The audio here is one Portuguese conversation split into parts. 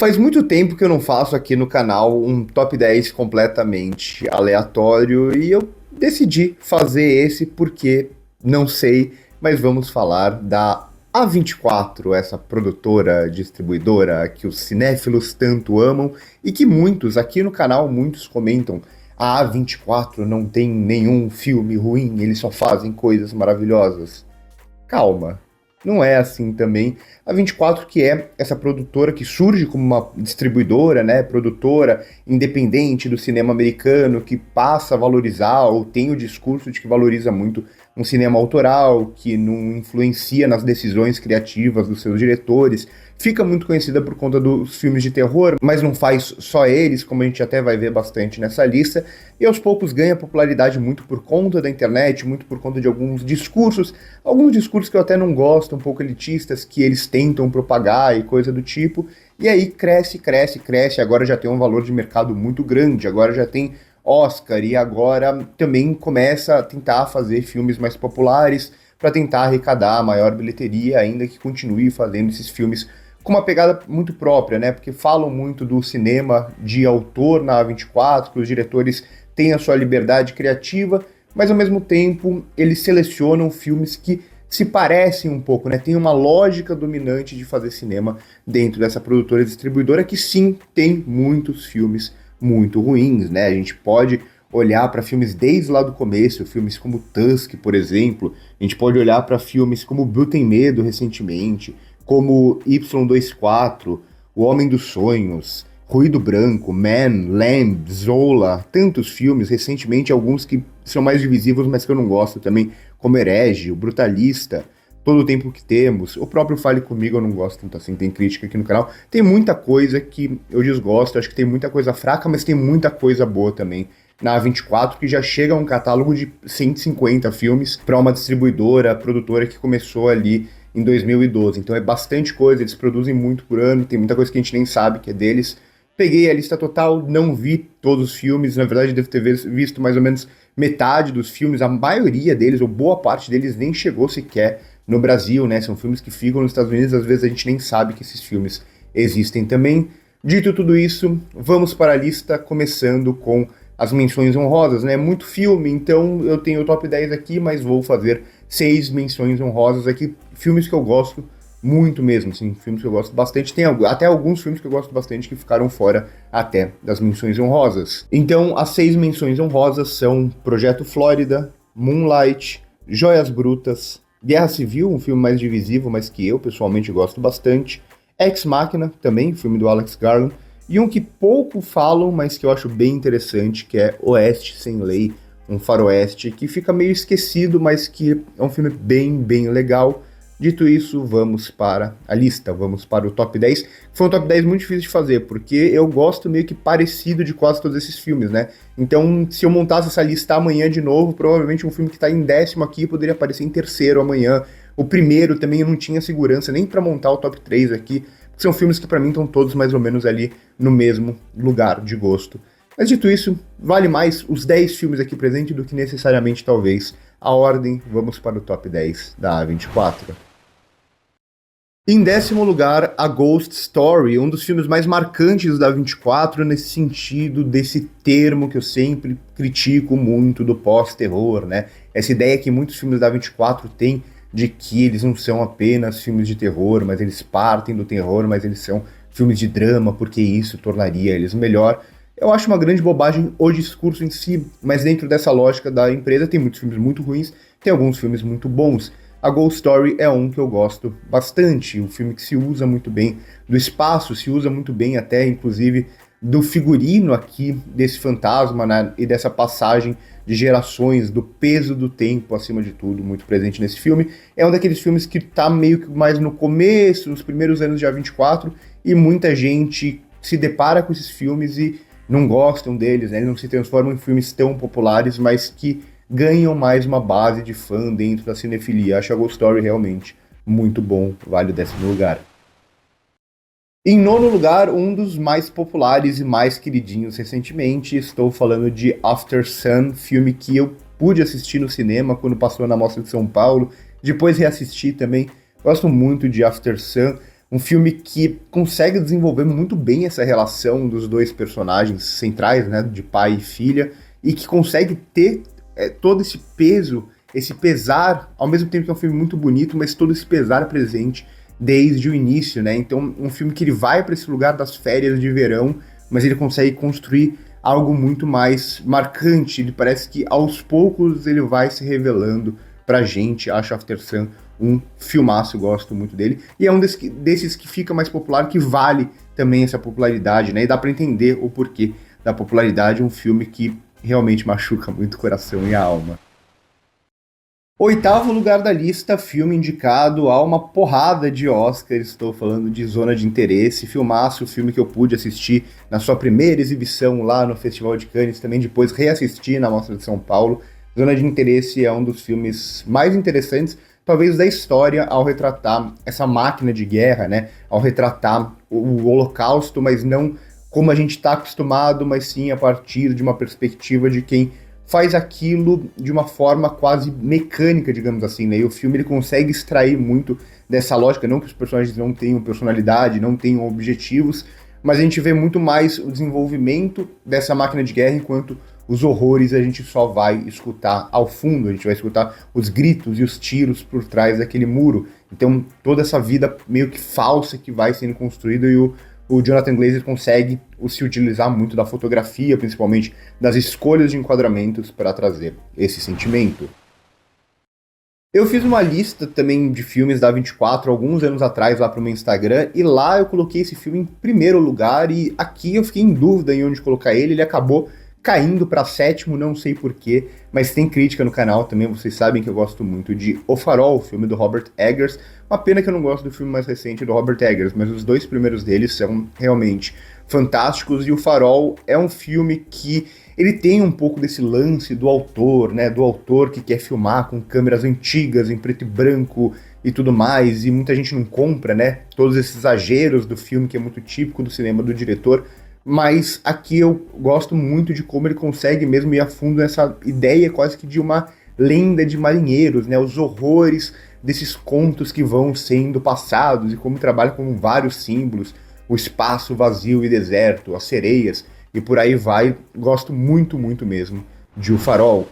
Faz muito tempo que eu não faço aqui no canal um top 10 completamente aleatório e eu decidi fazer esse porque não sei, mas vamos falar da A24, essa produtora distribuidora que os cinéfilos tanto amam e que muitos aqui no canal, muitos comentam: a A24 não tem nenhum filme ruim, eles só fazem coisas maravilhosas. Calma, não é assim também. A 24, que é essa produtora que surge como uma distribuidora, né, produtora independente do cinema americano, que passa a valorizar ou tem o discurso de que valoriza muito um cinema autoral, que não influencia nas decisões criativas dos seus diretores. Fica muito conhecida por conta dos filmes de terror, mas não faz só eles, como a gente até vai ver bastante nessa lista, e aos poucos ganha popularidade muito por conta da internet, muito por conta de alguns discursos que eu até não gosto, um pouco elitistas, que eles tentam propagar e coisa do tipo, e aí cresce, cresce, cresce, agora já tem um valor de mercado muito grande, agora já tem Oscar, e agora também começa a tentar fazer filmes mais populares, para tentar arrecadar a maior bilheteria, ainda que continue fazendo esses filmes com uma pegada muito própria, né? Porque falam muito do cinema de autor na A24, que os diretores têm a sua liberdade criativa, mas ao mesmo tempo eles selecionam filmes que se parecem um pouco, né? Tem uma lógica dominante de fazer cinema dentro dessa produtora distribuidora que sim, tem muitos filmes muito ruins, né? A gente pode olhar para filmes desde lá do começo, filmes como Tusk, por exemplo, a gente pode olhar para filmes como Bill Tem Medo recentemente, como Y24, O Homem dos Sonhos, Ruído Branco, Man, Lamb, Zola, tantos filmes, recentemente alguns que são mais divisivos, mas que eu não gosto também, como Herege, O Brutalista, Todo o Tempo que Temos, o próprio Fale Comigo eu não gosto tanto assim, tem crítica aqui no canal, tem muita coisa que eu desgosto, acho que tem muita coisa fraca, mas tem muita coisa boa também na A24, que já chega a um catálogo de 150 filmes para uma distribuidora, produtora que começou ali em 2012, então é bastante coisa, eles produzem muito por ano, tem muita coisa que a gente nem sabe que é deles. Peguei a lista total, não vi todos os filmes, na verdade devo ter visto mais ou menos metade dos filmes, a maioria deles, ou boa parte deles, nem chegou sequer no Brasil, né? São filmes que ficam nos Estados Unidos, às vezes a gente nem sabe que esses filmes existem também. Dito tudo isso, vamos para a lista, começando com as menções honrosas, né? Muito filme, então eu tenho o top 10 aqui, mas vou fazer 6 menções honrosas aqui, filmes que eu gosto muito mesmo, assim, filmes que eu gosto bastante. Tem até alguns filmes que eu gosto bastante que ficaram fora até das menções honrosas. Então, as 6 menções honrosas são Projeto Flórida, Moonlight, Joias Brutas, Guerra Civil, um filme mais divisivo, mas que eu pessoalmente gosto bastante, Ex Machina, também, filme do Alex Garland, e um que pouco falam, mas que eu acho bem interessante, que é Oeste Sem Lei, um faroeste que fica meio esquecido, mas que é um filme bem, bem legal. Dito isso, vamos para a lista, vamos para o top 10. Foi um top 10 muito difícil de fazer, porque eu gosto meio que parecido de quase todos esses filmes, né? Então, se eu montasse essa lista amanhã de novo, provavelmente um filme que está em 10º aqui poderia aparecer em terceiro amanhã. O primeiro também eu não tinha segurança nem para montar o top 3 aqui, porque são filmes que para mim estão todos mais ou menos ali no mesmo lugar de gosto. Mas dito isso, vale mais os 10 filmes aqui presentes do que necessariamente talvez a ordem. Vamos para o top 10 da A24. Em 10º lugar, A Ghost Story, um dos filmes mais marcantes da 24 nesse sentido desse termo que eu sempre critico muito do pós-terror, né? Essa ideia que muitos filmes da 24 têm de que eles não são apenas filmes de terror, mas eles partem do terror, mas eles são filmes de drama, porque isso tornaria eles melhor. Eu acho uma grande bobagem o discurso em si, mas dentro dessa lógica da empresa tem muitos filmes muito ruins, tem alguns filmes muito bons. A Ghost Story é um que eu gosto bastante, um filme que se usa muito bem do espaço, se usa muito bem até, inclusive, do figurino aqui, desse fantasma, né, e dessa passagem de gerações, do peso do tempo, acima de tudo, muito presente nesse filme. É um daqueles filmes que tá meio que mais no começo, nos primeiros anos de A24, e muita gente se depara com esses filmes e não gostam deles, né, eles não se transformam em filmes tão populares, mas que ganham mais uma base de fã dentro da cinefilia. Acho a Ghost Story realmente muito bom, vale o 10º lugar. Em 9º lugar, um dos mais populares e mais queridinhos recentemente, estou falando de After Sun, filme que eu pude assistir no cinema quando passou na Mostra de São Paulo, depois reassisti também. Gosto muito de After Sun, Um filme que consegue desenvolver muito bem essa relação dos dois personagens centrais, né, de pai e filha, e que consegue ter todo esse peso, esse pesar, ao mesmo tempo que é um filme muito bonito, mas todo esse pesar presente desde o início, né? Então, um filme que ele vai para esse lugar das férias de verão, mas ele consegue construir algo muito mais marcante. Ele parece que aos poucos ele vai se revelando pra gente. Acho After Sun um filmaço, gosto muito dele. E é um desses que fica mais popular, que vale também essa popularidade, né? E dá pra entender o porquê da popularidade, um filme que realmente machuca muito o coração e a alma. Oitavo lugar da lista, filme indicado a uma porrada de Oscars. Estou falando de Zona de Interesse, filmaço, filme que eu pude assistir na sua primeira exibição lá no Festival de Cannes, também depois reassisti na Mostra de São Paulo. Zona de Interesse é um dos filmes mais interessantes, talvez da história, ao retratar essa máquina de guerra, né? Ao retratar o Holocausto, mas não como a gente está acostumado, mas sim a partir de uma perspectiva de quem faz aquilo de uma forma quase mecânica, digamos assim, né? E o filme ele consegue extrair muito dessa lógica, não que os personagens não tenham personalidade, não tenham objetivos, mas a gente vê muito mais o desenvolvimento dessa máquina de guerra, enquanto os horrores a gente só vai escutar ao fundo, a gente vai escutar os gritos e os tiros por trás daquele muro. Então, toda essa vida meio que falsa que vai sendo construída, e o Jonathan Glazer consegue se utilizar muito da fotografia, principalmente das escolhas de enquadramentos para trazer esse sentimento. Eu fiz uma lista também de filmes da 24 alguns anos atrás lá para o meu Instagram, e lá eu coloquei esse filme em primeiro lugar, e aqui eu fiquei em dúvida em onde colocar ele. Ele acabou caindo para sétimo, não sei porquê, mas tem crítica no canal também. Vocês sabem que eu gosto muito de O Farol, o filme do Robert Eggers. Uma pena que eu não gosto do filme mais recente do Robert Eggers, mas os dois primeiros deles são realmente fantásticos. E O Farol é um filme que ele tem um pouco desse lance do autor, né? Do autor que quer filmar com câmeras antigas, em preto e branco e tudo mais, e muita gente não compra, né? Todos esses exageros do filme, que é muito típico do cinema do diretor. Mas aqui eu gosto muito de como ele consegue mesmo ir a fundo nessa ideia quase que de uma lenda de marinheiros, né? Os horrores desses contos que vão sendo passados, e como trabalha com vários símbolos, o espaço vazio e deserto, as sereias, e por aí vai. Gosto muito, muito mesmo de O Farol.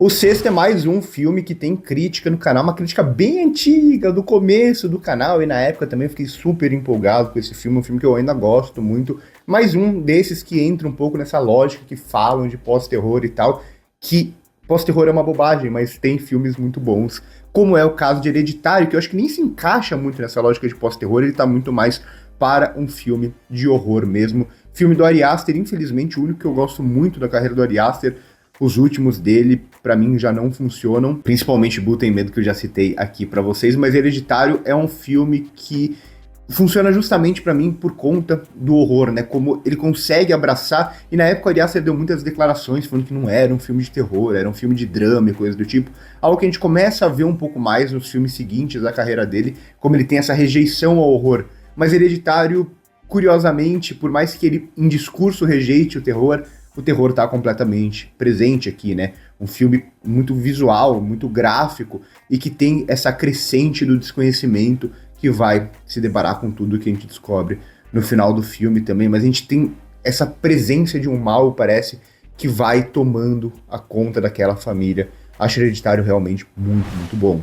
O sexto é mais um filme que tem crítica no canal, uma crítica bem antiga, do começo do canal, e na época também eu fiquei super empolgado com esse filme, um filme que eu ainda gosto muito, mais um desses que entra um pouco nessa lógica que falam de pós-terror e tal, que pós-terror é uma bobagem, mas tem filmes muito bons, como é o caso de Hereditário, que eu acho que nem se encaixa muito nessa lógica de pós-terror, ele tá muito mais para um filme de horror mesmo. Filme do Ari Aster, infelizmente o único que eu gosto muito da carreira do Ari Aster. Os últimos dele, pra mim, já não funcionam, principalmente Bu Tem Medo, que eu já citei aqui pra vocês, mas Hereditário é um filme que funciona justamente pra mim por conta do horror, né? Como ele consegue abraçar, e na época o Ari Aster deu muitas declarações falando que não era um filme de terror, era um filme de drama e coisas do tipo, algo que a gente começa a ver um pouco mais nos filmes seguintes da carreira dele, como ele tem essa rejeição ao horror. Mas Hereditário, curiosamente, por mais que ele em discurso rejeite o terror tá completamente presente aqui, né? Um filme muito visual, muito gráfico, e que tem essa crescente do desconhecimento que vai se deparar com tudo que a gente descobre no final do filme também, mas a gente tem essa presença de um mal, parece, que vai tomando a conta daquela família. Acho Hereditário realmente muito, muito bom.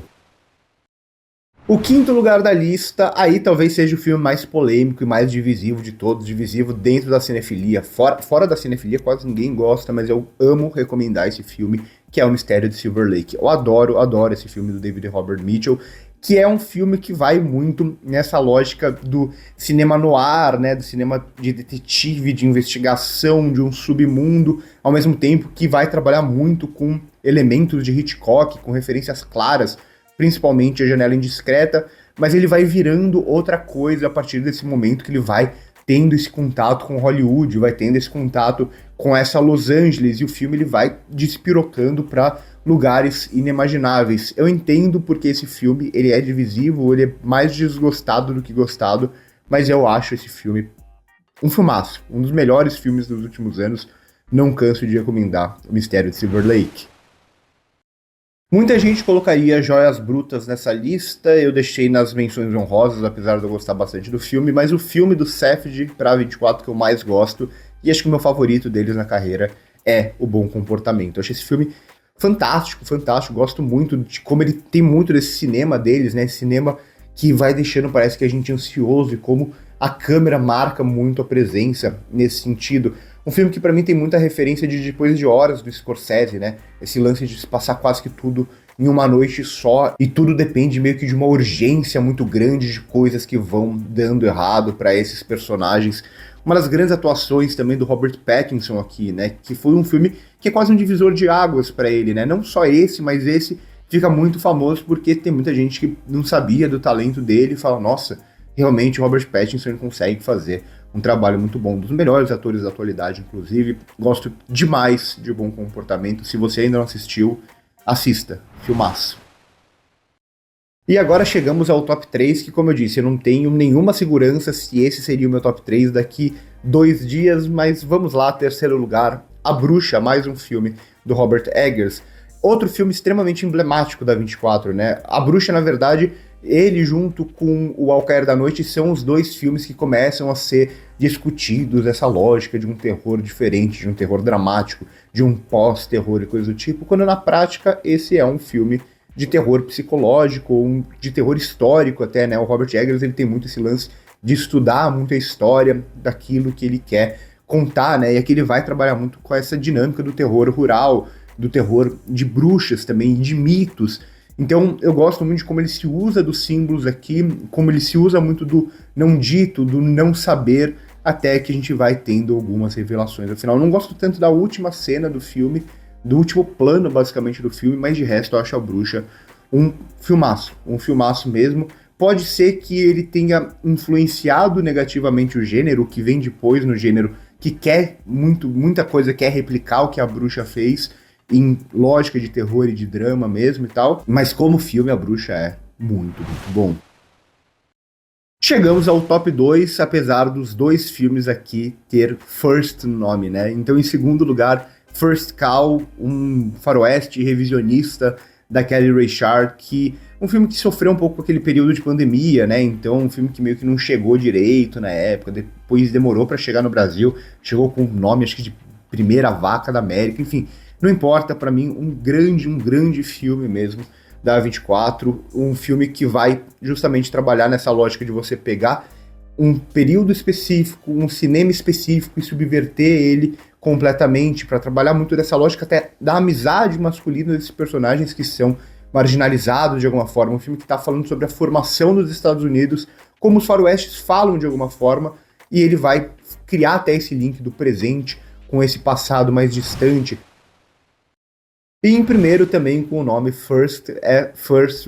O quinto lugar da lista, aí talvez seja o filme mais polêmico e mais divisivo de todos, divisivo dentro da cinefilia. Fora da cinefilia quase ninguém gosta, mas eu amo recomendar esse filme, que é O Mistério de Silver Lake. Eu adoro, adoro esse filme do David Robert Mitchell, que é um filme que vai muito nessa lógica do cinema noir, né, do cinema de detetive, de investigação, de um submundo, ao mesmo tempo que vai trabalhar muito com elementos de Hitchcock, com referências claras, principalmente A Janela Indiscreta, mas ele vai virando outra coisa a partir desse momento que ele vai tendo esse contato com Hollywood, vai tendo esse contato com essa Los Angeles, e o filme ele vai despirocando para lugares inimagináveis. Eu entendo porque esse filme ele é divisivo, ele é mais desgostado do que gostado, mas eu acho esse filme um filmaço, um dos melhores filmes dos últimos anos. Não canso de recomendar O Mistério de Silver Lake. Muita gente colocaria Joias Brutas nessa lista, eu deixei nas menções honrosas, apesar de eu gostar bastante do filme, mas o filme do Safdie para 24 que eu mais gosto, e acho que o meu favorito deles na carreira é O Bom Comportamento. Eu achei esse filme fantástico, fantástico, gosto muito de como ele tem muito desse cinema deles, né, esse cinema que vai deixando, parece que a gente ansioso, e como a câmera marca muito a presença nesse sentido. Um filme que pra mim tem muita referência de Depois de Horas, do Scorsese, né? Esse lance de se passar quase que tudo em uma noite só, e tudo depende meio que de uma urgência muito grande de coisas que vão dando errado pra esses personagens. Uma das grandes atuações também do Robert Pattinson aqui, né? Que foi um filme que é quase um divisor de águas pra ele, né? Não só esse, mas esse fica muito famoso porque tem muita gente que não sabia do talento dele e fala, nossa, realmente o Robert Pattinson ele consegue fazer um trabalho muito bom, um dos melhores atores da atualidade, inclusive. Gosto demais de Bom Comportamento. Se você ainda não assistiu, assista. Filmaço. E agora chegamos ao top 3, que como eu disse, eu não tenho nenhuma segurança se esse seria o meu top 3 daqui 2 dias, mas vamos lá, terceiro lugar, A Bruxa, mais um filme do Robert Eggers. Outro filme extremamente emblemático da 24, né? A Bruxa, na verdade, ele junto com o Ao Cair da Noite são os dois filmes que começam a ser discutidos, essa lógica de um terror diferente, de um terror dramático, de um pós-terror e coisa do tipo, quando na prática esse é um filme de terror psicológico, ou de terror histórico até, né? O Robert Eggers, ele tem muito esse lance de estudar muito a história daquilo que ele quer contar, né? E aqui ele vai trabalhar muito com essa dinâmica do terror rural, do terror de bruxas também, de mitos. Então eu gosto muito de como ele se usa dos símbolos aqui, como ele se usa muito do não dito, do não saber, até que a gente vai tendo algumas revelações. Afinal, eu não gosto tanto da última cena do filme, do último plano, basicamente, do filme, mas de resto eu acho A Bruxa um filmaço mesmo. Pode ser que ele tenha influenciado negativamente o gênero, que vem depois no gênero, que quer muita coisa, quer replicar o que A Bruxa fez, em lógica de terror e de drama mesmo e tal, mas como filme A Bruxa é muito bom. Chegamos ao top 2, apesar dos dois filmes aqui ter First no nome, né? Então, em segundo lugar, First Cow, um faroeste revisionista da Kelly Reichardt, que um filme que sofreu um pouco com aquele período de pandemia, né? Então, um filme que meio que não chegou direito na época, depois demorou para chegar no Brasil, chegou com o nome, acho que de Primeira Vaca da América, enfim, não importa, para mim, um grande filme mesmo da 24, um filme que vai justamente trabalhar nessa lógica de você pegar um período específico, um cinema específico e subverter ele completamente, para trabalhar muito dessa lógica até da amizade masculina desses personagens que são marginalizados de alguma forma, um filme que está falando sobre a formação dos Estados Unidos, como os faroestes falam de alguma forma, e ele vai criar até esse link do presente com esse passado mais distante. E em primeiro também com o nome First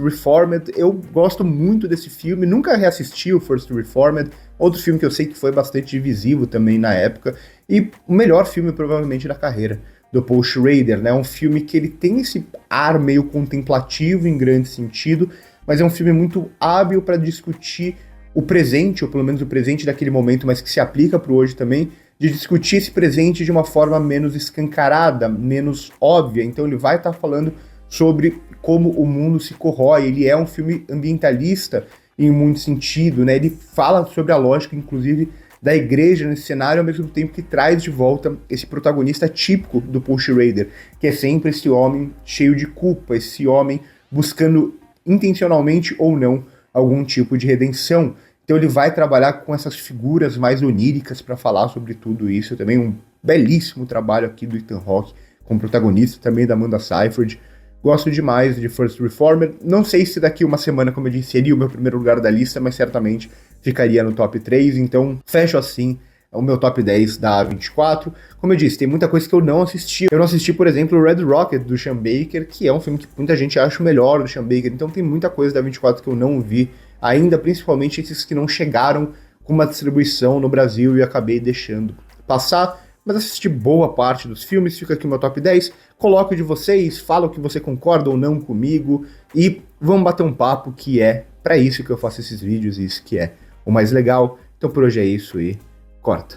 Reformed. Eu gosto muito desse filme, nunca reassisti o First Reformed, outro filme que eu sei que foi bastante divisivo também na época, e o melhor filme provavelmente da carreira do Paul Schrader, né? Um filme que ele tem esse ar meio contemplativo em grande sentido, mas é um filme muito hábil para discutir o presente, ou pelo menos o presente daquele momento, mas que se aplica para o hoje também, de discutir esse presente de uma forma menos escancarada, menos óbvia. Então ele vai estar falando sobre como o mundo se corrói. Ele é um filme ambientalista em muito sentido, né? Ele fala sobre a lógica, inclusive, da igreja nesse cenário, ao mesmo tempo que traz de volta esse protagonista típico do Paul Schrader, que é sempre esse homem cheio de culpa, esse homem buscando intencionalmente ou não algum tipo de redenção. Então ele vai trabalhar com essas figuras mais oníricas para falar sobre tudo isso. Também um belíssimo trabalho aqui do Ethan Hawke, como protagonista, também da Amanda Seyfried. Gosto demais de First Reformer. Não sei se daqui uma semana, como eu disse, seria o meu primeiro lugar da lista, mas certamente ficaria no top 3. Então fecho assim o meu top 10 da A24. Como eu disse, tem muita coisa que eu não assisti. Eu não assisti, por exemplo, Red Rocket, do Sean Baker, que é um filme que muita gente acha o melhor do Sean Baker. Então tem muita coisa da A24 que eu não vi ainda, principalmente esses que não chegaram com uma distribuição no Brasil e acabei deixando passar, mas assisti boa parte dos filmes. Fica aqui o meu top 10, coloque o de vocês, fala o que você concorda ou não comigo e vamos bater um papo, que é para isso que eu faço esses vídeos e isso que é o mais legal. Então por hoje é isso e corta.